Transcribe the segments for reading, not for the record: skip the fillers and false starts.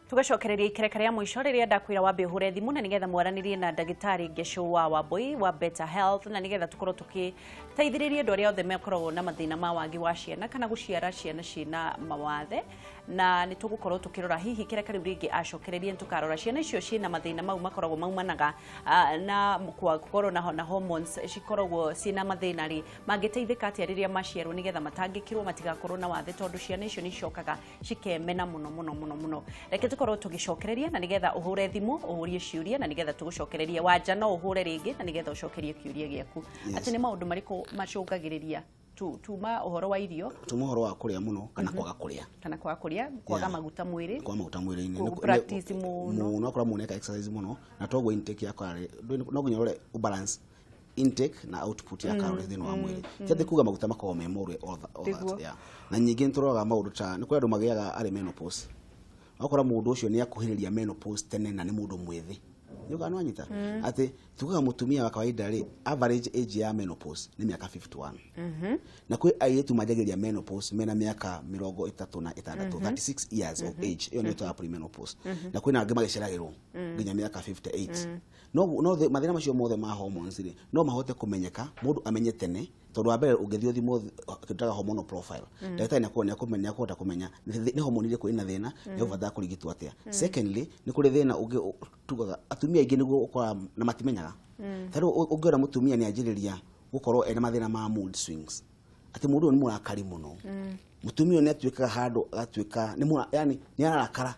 Tugacokereria ikereka mwisho riria ndakwira wambe hure thimu na nigetha mwaranirie na ndagitari Geshowa Wambui wa Better Health na nigetha tukorwo tukiteithiririe andu aria othe mekoragwo na mathina ma wagi wa ciana kana guciara ciana cina mawathe na nitugukorwo tukirora hihi kireka riu ringi acokererie tukarora ciana icio cina mathina mau makoragwo maumanaga na gukorwo na hormones cikoragwo cina mathina ri mangiteithika atia riria maciarwo nigetha matangikirwo matigakorwo na wathe tondu ciana icio ni cokaga cikemena muno reke tukorwo tugicokereria na nigetha uhure thimu uhurie ciuria na nigetha tugucokererie wanja no uhure ringi na nigetha ucokerie kiuria giaku ati ni maundu mariku macungagiriria tuma uhoro wa irio tuma uhoro wa kuria muno kana kwaga kuria kwaga maguta mwiri ini practice muno akora muneka exercise muno na togo intake yakwa no gunyore balance intake na output ya calories thini wa mwiri cyathe kuga maguta makao memore all that yeah na nyingi nturoga maundu ta ni kuri andu magiaga ari menopause akora mundu ucio ni akuhiriria menopause tene na ni mundu mwithi yuga no anyita ati tukaga mutumia wa kawaida ri average age ya menopause ni miaka 51 na kwi ayetu majagiria menopause mena miaka 36 36 years of age iyo ni to premenopause na kwi na angĩ magĩceragĩrwo nginya miaka 58 no mathina macio mothe ma hormones ri no mahote kumenyeka mundu amenye tene tondu wa mbere ungithio thimo kitaga hormonal profile ndagĩtarĩ nĩ akũhota kumenya ni hormone ire kuri na thina ni ũbata kũrigitwo atia secondly ni kuri thina ungi tugaga atumia aingĩ niguo ukora na matimenyaga tharo ungiona mutumia ni anjiriria gukorwo ena mathina ma mood swings ati mundu ni murakari muno mutumia ni atuĩkaga handu agatuĩka ni yani ni ararakara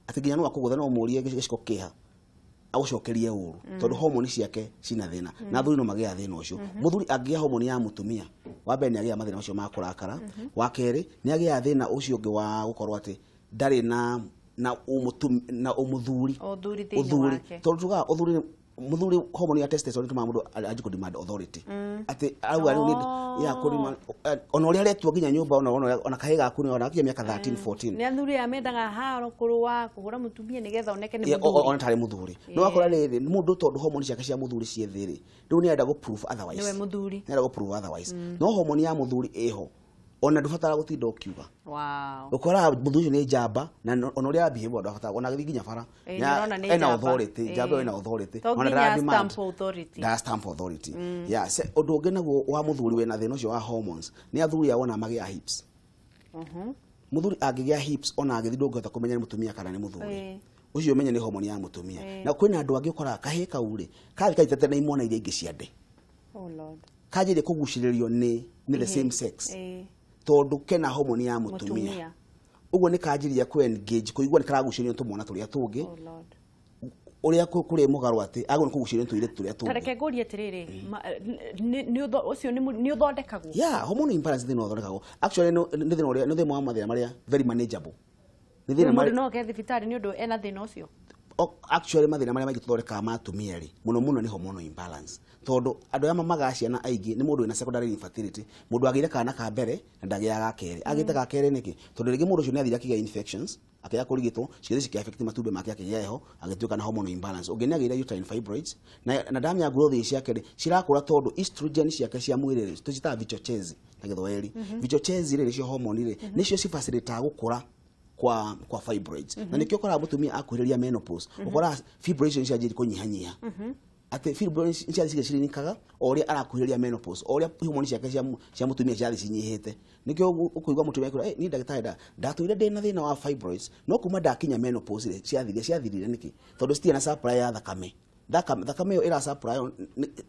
ati nginya no akugutha no mũrie gĩciko kĩha agucokeria uru tondu hormone ciake cina thina na thuri no magia thina ucio muthuri angia hormone ya mutumia wa mbere ni agia mathina macio ma kurakara wa keri ni agia thina ucio ungi wa gukorwo ati ndari na umuthuri tondu tuga uthuri muthuri hormone ya testosterone tuma mundu ajiko demand authority ati au ari ni ya kurima ona uri aretu nginya nyumba ona kahiga kuni ona akia miaka 13 14 ni athuri amendaga haro kuruwa kuhura mutumia nigetha oneke ni muthuri ona tari muthuri no akora ni mundu tondu hormone ciake cia muthuri cie thiri riu ni enda go prove otherwise niwe muthuri ni enda go prove otherwise no hormone ya muthuri eho ona ndubatara gutinda ukiuga ukora muthuri ni jamba na ona uri abihebo ndafata ona ginya fara ena authority jamba ena authority ona stamp authority yeah se undu ungi naguo wa muthuri we na thina ucio wa hormones ni athuri awona magia hips muthuri agigia hips ona agithii ndungihota kumenya ni mutumia kana ni muthuri ucio menye ni hormone ya mutumia na kwina andu angi ukora kahika ure kathi kaitete na imwana iria ingi ciande lord kajire kuguciririo ni the same sex tondu kena hormone ya mutumia uguo ni kanjiria ku engage kuigua ni karagucirio tumwana turia tungi uria kuri mugaru ati agu ni kugucirio tuire turia tungi tareke nguria tiriri ni ucio ni uthondekagwo hormone imbalance thina uthondekagwo actually ni thina uria ni thina wa mathina maria very manageable ni thina maria no ke thibitari ni undu ena thina ucio actually mathina maria maingĩ tuthondekaga ma atumia ri muno ni hormonal imbalance tondu andu aya magaciana aingĩ ni mundu ina secondary infertility mundu agire kana ka mbere na ndagiaga kere agite ka kere niki tondu rigi mundu ucio ni athira kiga infections akaya kurigitwo ciothe ciki affect matumbe make akigĩa heho agituĩka na hormonal imbalance ungi ni agire uterine fibroids na damya growth ciake cirakura tondu estrogen ciake cia mwiri tucita vichochezi na githweri vichochezi riri cio hormone riri nicio cifacilitaga gukura kwa fibroids na nikio kora mutumia akuhiriria menopause ukora fibroids cianjiri kunyihanyiha ati fibroids cianjiri cirinikaga oria arakuhiriria menopause oria hormone ciake cia mutumia ciathi cinyihite nikio ukuigwa mutumia kura ni ndagitari ndatuire ndina thina wa fibroids no kuma ndakinya menopause ciathirire niki tondu citia na supply ya thakame thakame yo ira supply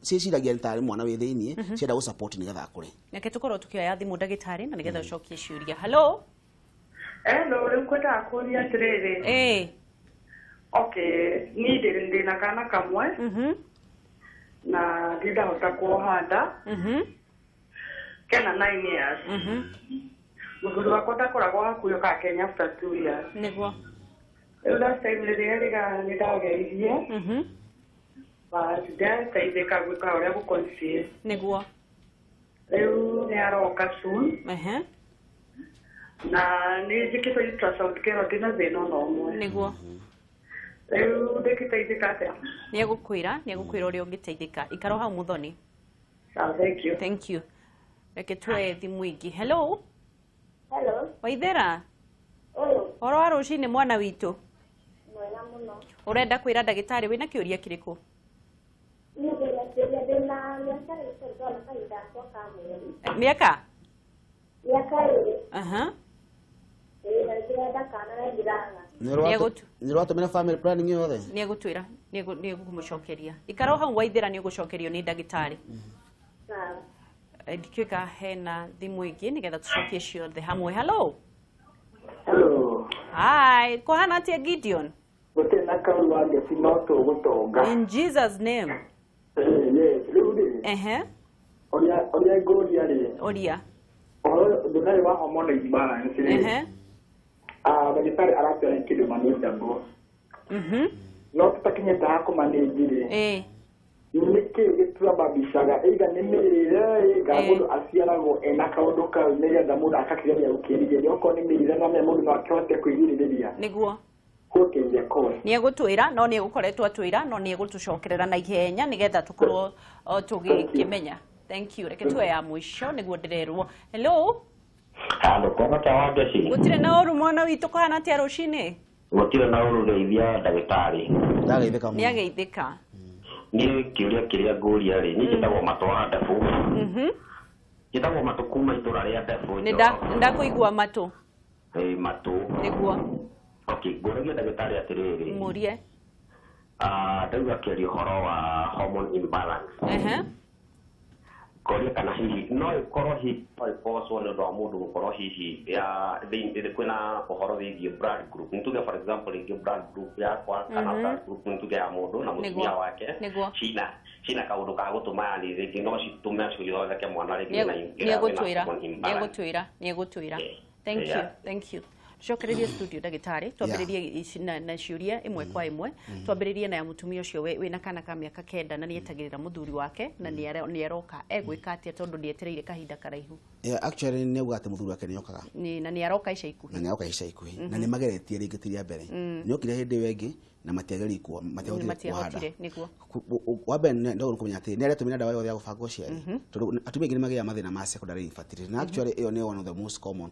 ciciragia ntari mwana wi thiini cienda go support nigetha akure nake tukorwo tukioya thimu ndagitari na nigetha ucokie ciuria hello rĩu kwenda akũria atĩrĩrĩ okay ni ndĩna kana kamwe na ndindahota kuohanda kena 9 years mũthuri wakwa ndakoragwo hakuhĩ ka Kenya after 2 years nĩguo rĩu last time rĩrĩa nĩ ndageririe ndateithĩka gwĩka ũrĩa gũconceive nĩguo rĩu nĩ aroka soon na nijikito ultrasound kero ndina thina no mwe niguo rĩu ndĩkĩteithĩka atĩa ni egukwira uria ungiteithika ikaro hau muthoni thank you reke twe thimu ingi hello Waithera oro rucini mwana witu urenda kwira ndagitari wina kiuria kiriku miaka aha nirwatumira family planning yothe niegutwira niegumucokeria ikaro hau waithira niegucokerio ni ndagitari ndikwika hena thimu ingi nigetha tucokie ciothe hamwe. Hello. Hi, kohana atia Gideon? In Jesus name. Oria. Daktari arapia kile maneno ngo. No tutakinyeta ko manejire. Nike gitwa babishaga ega nemerere gamudu asiarago enakaondoka nega gamudu akakiria ukirije yoko nemerere ngame mudu no akyote kwigiriria. Niguo. Hoke yako. Niegutwira no niegukoretwo atwira no niegutucokerera na ihenya nigetha tukorwo tugikimenya. Thank you. Reke tuwe ya mwisho niguo ndirerwo. Hello. Halo, koma tawaga si. Gutire na oru mwana witu kohana atia rucini? Gutire na oru geithia ndagitari. Ndageithika mu. Niageithika. Ni kiria nguria ri ni kitagwo matwa ndafu. Kitagwo matu kuma itura ria ndafu. Ndakuigua matu. Matu. Niguo. Okay, nguragia ndagitari atiriri. Murie. Ndauga kirio horo wa hormone imbalance. Korea kana hihi no ikorwo hi iposo no do mundu gukorwo hihi ya thindi kwina uhoro wigie blood group ntuge for example ingi blood group yakwa kana blood group ntuge ya mundu na mutumia wake china kaundu ka gutuma yani ringi no citume ciothe ke mwana ringi na niegutwira. Thank you. Shokereria studio ndagitari twambiririe na ciuria imwe kwa imwe twambiririe na ya mutumia ucio wina kana ka miaka 9 na nietagirira muthuri wake na nieroka egwika atia tondu ndietereire kahinda karaihu. Actually ne ugate muthuri wake niokaga na nieroka ica ikuhi na ni mageretie ringi tiria mbere niokire hindi wengi na matiageri kwa matiageri niguo wabe ndo kumenya ati ni aretumira dawa yothe ya gubanga uciari tondu atumia ngi magia mathina ma secondary infertility na actually iyo ni one of the most common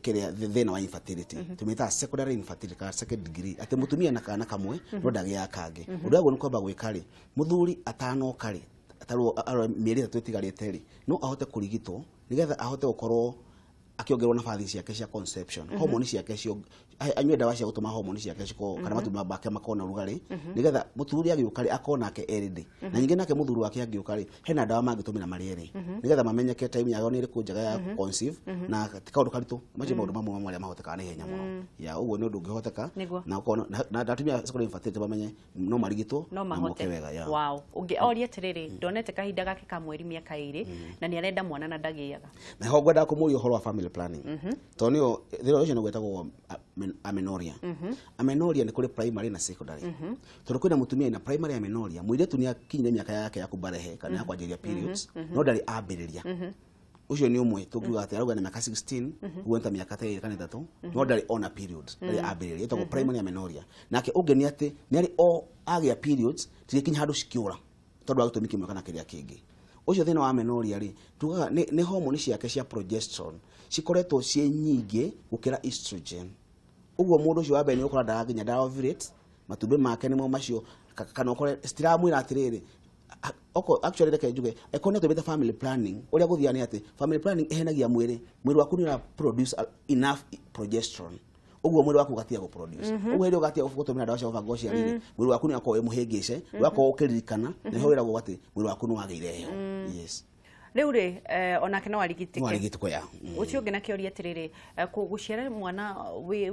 kile thina wa infertility tumita secondary infertility ka second degree ate mutumia na kana kamwe no ndagia kange undago ni kwamba gwikari muthuri atano kari ataro mieri 3 itigarite ri no ahote kurigitwo nigetha ahote gukorwo akiongerwa nafathi ciake cia conception hormone ciake cio anywe dawa cia gutuma hormone ciake ciko kana matuma bake makona rugari nigetha muthuri agiukari akona ke eridi na nyingi nake muthuri wake agiukari hena dawa mangitumira marieri nigetha mamenyeke time yao ni iriku njaga ya conceive na kaundu karitu machi maundu mamwe mamwe mahoteka ni henya muno ya uguo ni undu ngihoteka na ukona na atumia secondary infertility bamenye no marigitwo no mahote wega ya wow ungi orie tiriri ndonete kahinda gake ka mweri miaka 2 na ni arenda mwana na ndagiaga na ho gwenda kumurio horo wa family planning tonio thiro ucio no gwetagwo amenorrhea amenorrhea ni kuri primary na secondary tondu kwina mutumia ina primary amenorrhea muiretu ni akinyire miaka yake ya kubarehe kana ya kwanjiria periods no ndari ambiriria ucio ni umwe tukiuga ati aruga na miaka 16 guenta miaka 3 kana 3 no ndari ona periods ndari ambiriria ito primary amenorrhea nake unge ni ati ni ari o agia periods tikinya handu cikiura tondu agutumiki mwaka na kiria kingi ucio thina wa amenorrhea ri tugaga ni hormone ciake cia progesterone cikoretwo cie nyingi gukira estrogen uguo mundu ucio wabe ni ukora ndaginya da ovulate matumbi make nimo macio kana ukore stiramwira atiriri actually reke njuge ekone to beta family planning uria guthia ni ati family planning ehenagia mwiri waku ni produce enough progesterone uguo mwiri waku gatia go produce uguo hero gatia gutumira dawa cia gubanga uciari mwiri waku ni akoe muhingice wako ukiririkana na hawira go gati mwiri waku ni wageire heho yes riu ri onake no arigitike ya ucio ngena kioria tiriri kuguciara mwana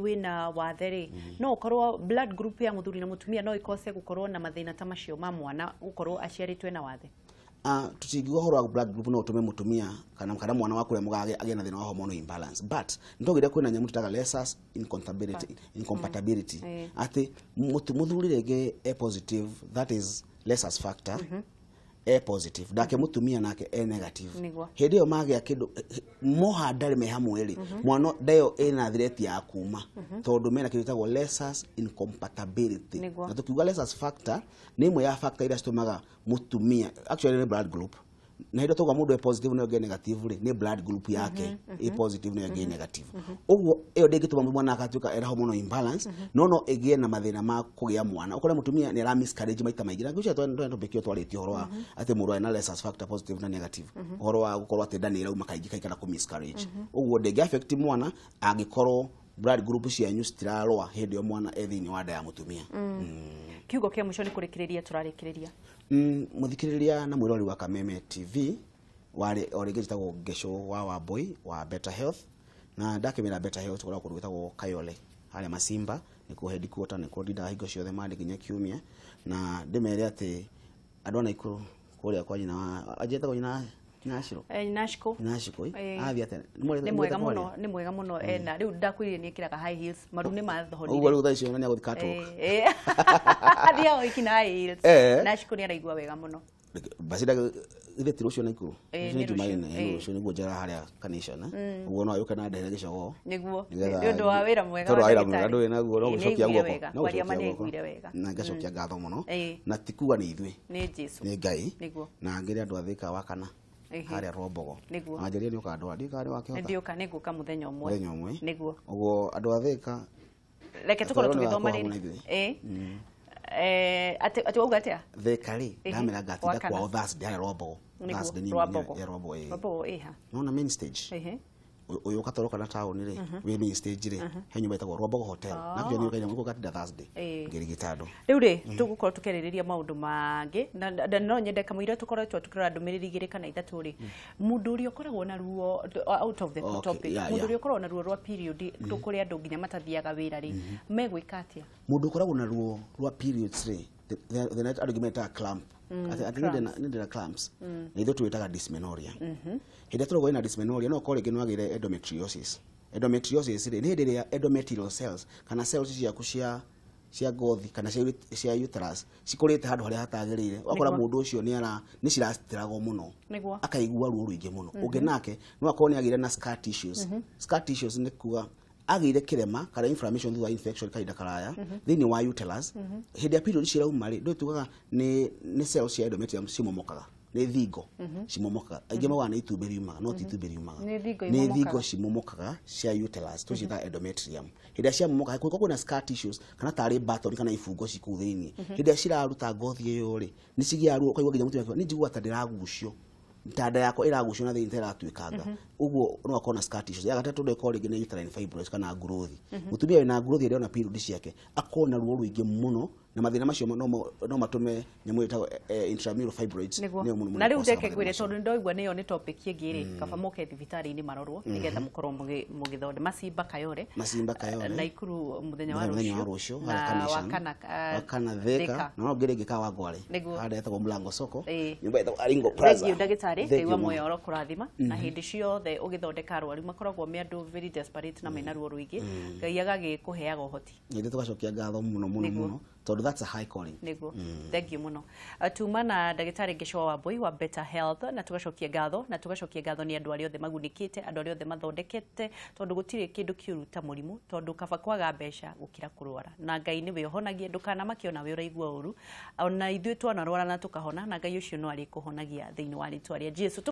wina watheri no ukorwo blood group ya muthuri na mutumia no ikose gukorwo na mathina ta macio ma mwana gukorwo aciaritwe na wathe tutigwa horo wa blood group no utume mutumia kana mwana waku le mugage agena thina wa hormonal imbalance but ndogire kwina nyamu tutaga lessors incompatibility ati muthuri rege a positive that is lessors factor A positive dake mutumia nake A negative hindi yo mage ya kindu moha ndari me hamwe ri mwana dayo ina threat ya kuma tondu mena kindu tagwo lessors incompatibility na tukiuga lessors factor ni imwe ya factor ira citumaga mutumia actually ni blood group na hindo tugwa mundu e positive na ungi negative ni blood group yake e positive na ungi negative uguo iyo ndingituma mwana akatuika era hormonal imbalance no egie na mathina ma kugia mwana ukore mutumia ni ara miscarriage maita maingi na ngucia ndo bekio twaritio horo ati muru ena rhesus factor positive na negative horo wa gukorwo ati ndani ira uma kaingi kaikana ku miscarriage uguo ndingi affect mwana angikorwo blood group cianyu citirarwa hindi yo mwana ethini wa nda ya mutumia kiugo kia mwisho ni kurikiriria turarikiriria muthikiriria na mwirori wa Kameme TV wari origitagwo Gesho wa Wambui wa Better Health na ndakimira Better Health kura kundu gwitagwo Kayole haria Masimba ni ku headquarter ni ku ndinda hingo ciothe mandi nginya kiumia na ndimere ati andu na ikuru kuria kwa nyina ajetagwo nyina Nashiko. Nashiko. Athi ate. Ni mwega muno na riu ndakwirie ni kiraga high heels maru ni mathoni. Uguo riu thaicio ni aguthikato. Athia o ikina high heels. Nashiko ni araigua wega muno. Basida ile tirucio na ikuru. Ni tumaine ucio ni gojera haria kanisa na. Uguo no ayuka na ndere gicogo. Niguo. Ndio wa wira mwega. Toro wira mwega ndio na guo no gucokia guoko. No gucokia wega. Na ngacokia ngatho muno. Na tikuwa ni ithui. Ni Jesu. Ni Ngai. Niguo. Na ngiri andu athika wakana. Haria Rombogo. Anjeria ni ukandwa ndikari wakihota. Ndioka niguka muthenya umwe. Muthenya umwe. Niguo. Uguo andu athika. Reke tukorwo tugithoma riri. Ati wauga atia? Thekari ndamira ngatinda kwa Thursday haria Rombogo. Thursday ni Rombogo. Rombogo iha. No main stage. Uyu katoroka na town ri we main stage ri he nyumba itagwo Rombogo Hotel na kujua ni kaina muko katida Thursday ngirigitado riu ri tugukorwo tukiririria maundu mangi na no nyende kamwira tukoretwo tukira ndumiriri gire kana ithatu ri mundu uri ukoragwo na ruo out of the topic mundu uri ukoragwo na ruo rwa period tukuri andu nginya matathiaga wira ri megwika atia mundu ukoragwo na ruo rwa periods ri the night argument a clamp ati nindira clamps na ithu tuitaga dysmenorrhea hĩndĩ tũrogwo ina dysmenorrhea no kore gino agire endometriosis ri ni hĩndĩ ya endometrial cells kana cells ciaku cia gothi kana cia uterus cikurite handu haria hatagirire wakora mundu ucio ni cirastirago muno akaigua ruo ruingi muno ungi nake no akorwo ni agire na scar tissues ni kuga agire kirema kana inflammation through infection kaida karaya thini wa uterus hĩndĩ ya period cirauma ri ndo tugaga ni cells cia endometrium cimomokaga ni thingo cimomokaga aingĩ mawana itumbĩ riumaga no ti itumbĩ riumaga ni thingo cimomokaga cia uterus tucita endometrium hĩndĩ cia momoka kwĩko kwĩna scar tissues kana tarĩ battle kana ibungo ciku thĩinĩ hĩndĩ ciraruta ngothi ĩyo ri ni cigia ruo kaigua nginya mutumia ni njigua ta ndĩragucio ntada yako iragucio na thĩinĩ ĩratwĩkanga uguo no akona scar tissues ya gatatu ndo ĩkorwo rĩngĩ nĩ uterine fibroids kana growth mutumia wĩna growth ĩrĩa ona period ciake akona ruo ruingĩ muno na mathina macio no matume nyamu ĩtagwo intramural fibroids nĩ muno na rĩu ndeke ngwĩre tondũ ndoigua nĩyo nĩ topic ĩngĩ rĩ kaba moke thibitarĩ-inĩ marorwo nĩgetha mũkorwo mũgĩthonde Masimba Kayole na ikuru muthenya wa rũciũ wakana Thika no ngĩrĩ ngĩka Wangware hada etagwo Mlango Soko nyumba etagwo Aringo Plaza ndagĩtarĩ Ngai wa muoyo oro kũrathima na hĩndĩ ciothe ũgĩthondeka arwaru makoragwo me andũ very desperate na mena ruo rũingĩ Ngai agagĩkũheaga ũhoti nĩ tugacokia ngatho muno tondu that's a high calling niguo thank you muno atuma na ndagĩtarĩ Gesho wa Wambui wa Better Health na tugacokia ngatho ni andu arĩa othe magunikite andu arĩa othe mathondekete tondu gutire kindu kiuru ta murimu tondu kaba kwaga mbeca gukira kurwara na Ngai ni we honagia ndukana makiona we uraigua uru ona ithuĩ twanarwara na tukahona na Ngai ucio no arĩ kuhonagia thĩinĩ wa rĩtwa rĩa Jesu.